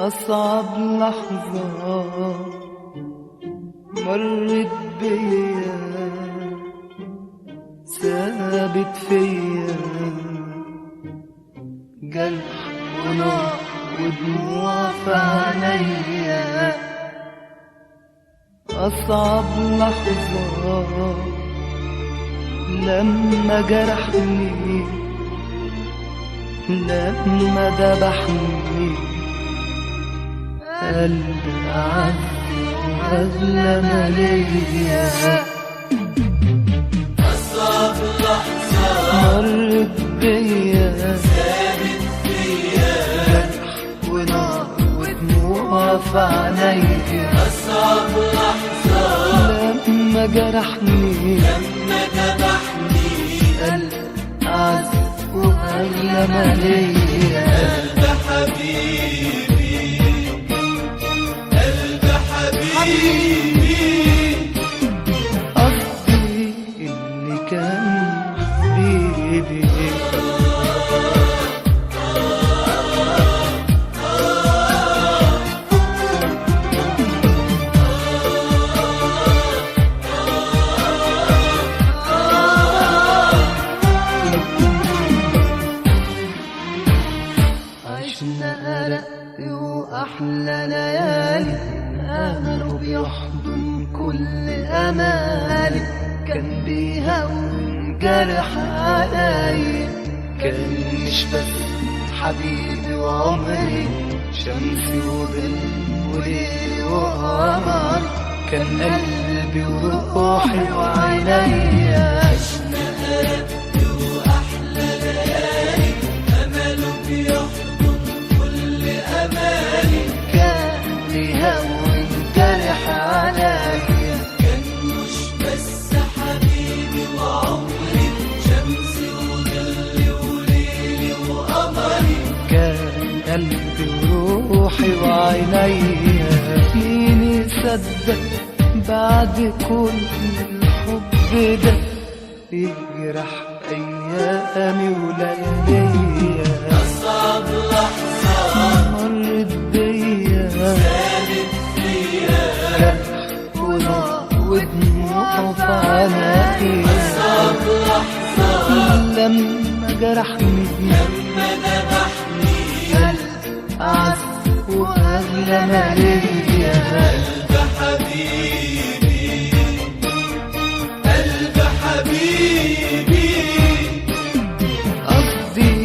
أصعب لحظة مرت بيا ثابت فيا جرح ونار ودموع في عينيا. أصعب لحظة لما جرحني، لما ذبحني قلبي أعز وأغلى ما ليا. أصعب لحظة مرت بيا ثابت فيا جرح ونار ودموع في عينيا. أصعب لحظة لما جرحني، لما ذبحني قلبي أعز وأغلى ما ليا. قلب حبيبي، قلب حبيبي، قصدي اللي كان حبيبي. عشنا أرق وأحلى ليالي، أمله بيحضن كل أمالي. كان بيهون جرح عليا، كان مش بس حبيبي وعمري، شمسي وظل وليلي وقمري. كان قلبي وروحي وعينيا. عشنا أرق وأحلى ليالي، أمله بيحضن كل أمالي. كان بيهون جرح عليا، كان مش بس حبيبي وعمري، شمسي وظلي وليلي وقمري. كان قلبي وروحي وعينيا. مين يصدق بعد كل الحب ده يجرح أيامي ولياليا. أصعب لحظة مرت بيا ثابت فيا جرح ونار ودموع في عينيا. أصعب لحظة لما جرحني، لما ذبحني قلبي أعز وأغلى ما ليا. قلب حبيبي، قلب حبيبي، قصدي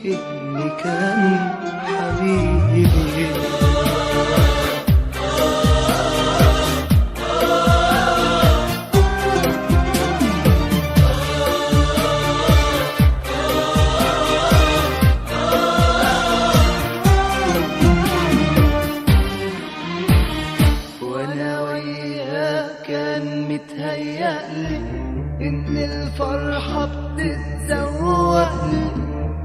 اللي كان حبيبي. وانا وياه كان متهيألي ان الفرحة بتتزوقني،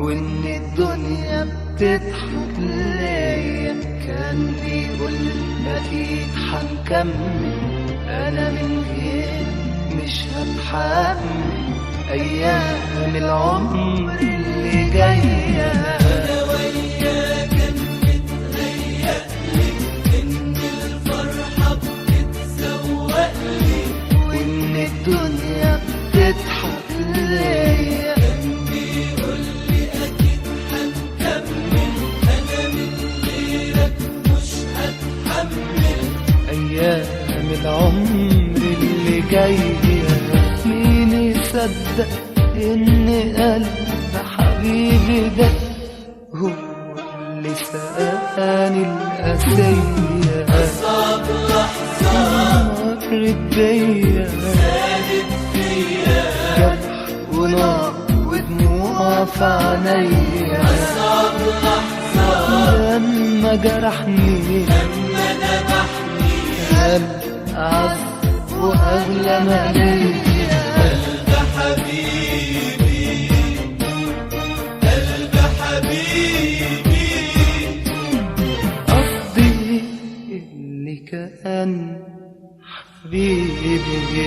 وان الدنيا بتضحك ليا. كان بيقول اكيد هنكمل، انا من غير مش هتحمل ايام العمر اللي جايه. أنا وياك كان متهيألي إن الفرحة بتتزوقلي، وإن الدنيا بتضحك ليا. كان بيقولي أكيد هنكمل، أنا من غيرك مش هتحمل أيام العمر اللي جاية. مين يصدق إن قلب حبيبي ده هو اللي سقاني القاسية. أصعب لحظة مرت بيا ثابت فيا جرح ونار ودموع في عينيا. أصعب لحظة لما جرحني، لما ذبحني قلبي أعز وأغلى ما ليا. قلب حبيبي، قلب حبيبي، قصدي اللي كان حبيبي.